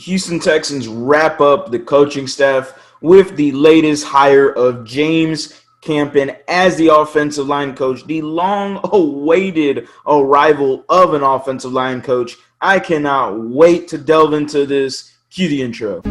Houston Texans wrap up the coaching staff with the latest hire of James Campen as the offensive line coach, the long-awaited arrival of an offensive line coach. I cannot wait to delve into this. Cue the intro.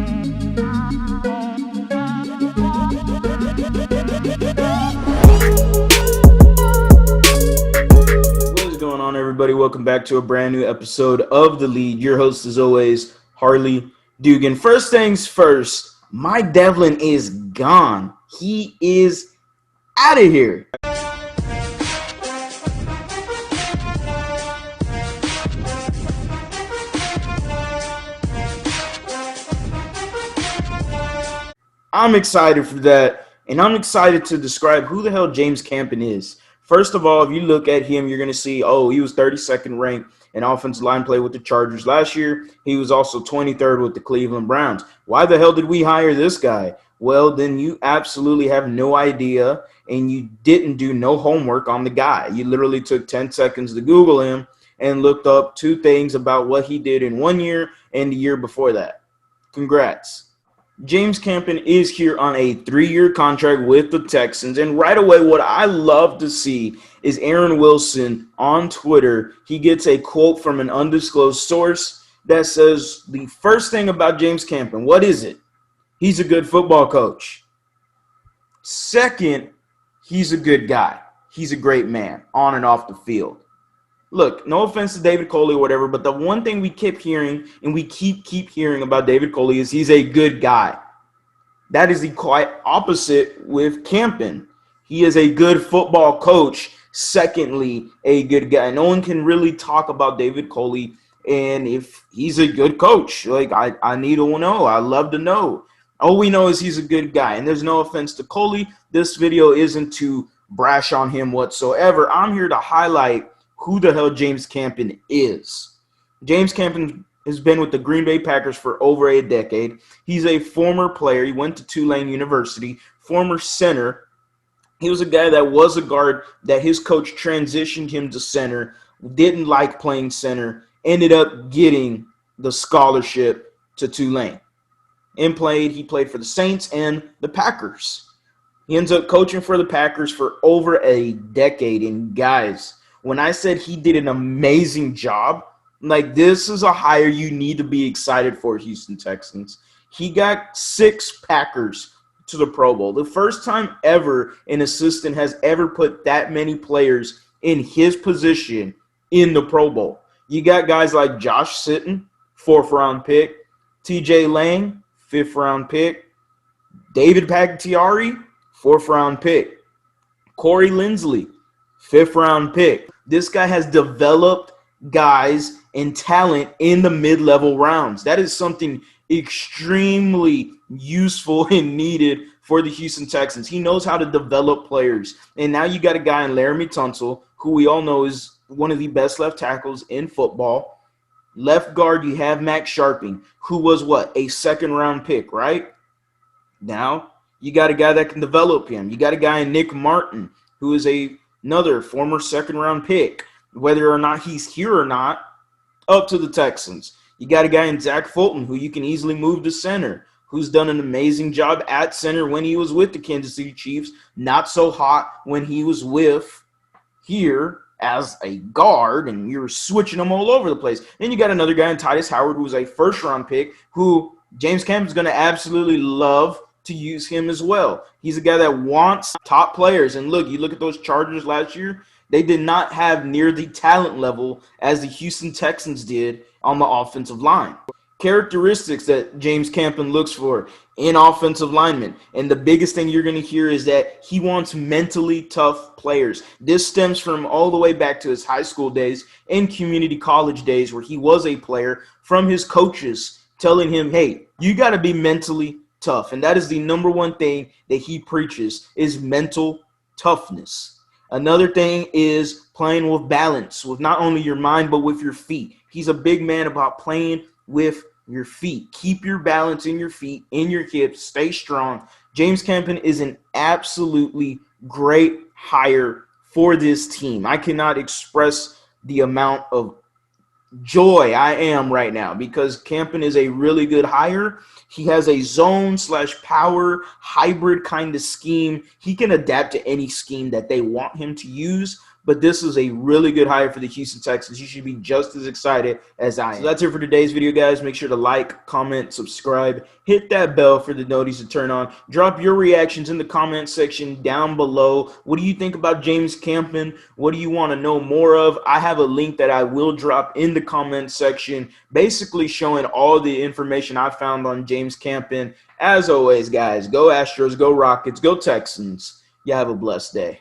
What is going on, everybody? Welcome back to a brand new episode of The Lead. Your host, as always, Harley Dugan. First things first, my Devlin is gone. He is out of here. I'm excited for that, and I'm excited to describe who the hell James Campen is. First of all, if you look at him, you're going to see, he was 32nd ranked in offensive line play with the Chargers last year. He was also 23rd with the Cleveland Browns. Why the hell did we hire this guy? Well, then you absolutely have no idea, and you didn't do no homework on the guy. You literally took 10 seconds to Google him and looked up two things about what he did in 1 year and the year before that. Congrats. James Campen is here on a 3-year contract with the Texans. And right away, what I love to see is Aaron Wilson on Twitter. He gets a quote from an undisclosed source that says the first thing about James Campen. What is it? He's a good football coach. Second, he's a good guy. He's a great man on and off the field. Look, no offense to David Coley or whatever, but the one thing we keep hearing, and we keep hearing about David Coley, is he's a good guy. That is the quite opposite with Campen. He is a good football coach. Secondly, a good guy. No one can really talk about David Coley, and if he's a good coach. Like, I need to know. I love to know. All we know is he's a good guy, and there's no offense to Coley. This video isn't to brash on him whatsoever. I'm here to highlight who the hell James Campen is. James Campen has been with the Green Bay Packers for over a decade. He's a former player. He went to Tulane University, former center. He was a guy that was a guard that his coach transitioned him to center, didn't like playing center, ended up getting the scholarship to Tulane. He played for the Saints and the Packers. He ends up coaching for the Packers for over a decade. And guys, when I said he did an amazing job, like, this is a hire you need to be excited for, Houston Texans. He got 6 Packers to the Pro Bowl. The first time ever an assistant has ever put that many players in his position in the Pro Bowl. You got guys like Josh Sitton, 4th-round pick, TJ Lang, 5th-round pick, David Bakhtiari, 4th-round pick, Corey Linsley, 5th-round pick. This guy has developed guys and talent in the mid-level rounds. That is something extremely useful and needed for the Houston Texans. He knows how to develop players. And now you got a guy in Laramie Tunsil, who we all know is one of the best left tackles in football. Left guard, you have Max Sharping, who was a 2nd-round pick, right? Now you got a guy that can develop him. You got a guy in Nick Martin, who is another former 2nd-round pick. Whether or not he's here or not, up to the Texans. You got a guy in Zach Fulton, who you can easily move to center, who's done an amazing job at center when he was with the Kansas City Chiefs. Not so hot when he was with here as a guard, and you're switching them all over the place. Then you got another guy in Titus Howard, who was a 1st-round pick, who James Campen's going to absolutely love to use him as well. He's a guy that wants top players. And look, you look at those Chargers last year, they did not have near the talent level as the Houston Texans did on the offensive line. Characteristics that James Campen looks for in offensive linemen. And the biggest thing you're going to hear is that he wants mentally tough players. This stems from all the way back to his high school days and community college days, where he was a player, from his coaches telling him, hey, you got to be mentally tough. And that is the number one thing that he preaches, is mental toughness. Another thing is playing with balance, with not only your mind, but with your feet. He's a big man about playing with your feet. Keep your balance in your feet, in your hips, stay strong. James Campen is an absolutely great hire for this team. I cannot express the amount of joy I am right now, because Campen is a really good hire. He has a zone / power hybrid kind of scheme. He can adapt to any scheme that they want him to use. But this is a really good hire for the Houston Texans. You should be just as excited as I am. So that's it for today's video, guys. Make sure to like, comment, subscribe, hit that bell for the notice to turn on. Drop your reactions in the comment section down below. What do you think about James Campen? What do you want to know more of? I have a link that I will drop in the comment section, basically showing all the information I found on James Campen. As always, guys, go Astros, go Rockets, go Texans. You have a blessed day.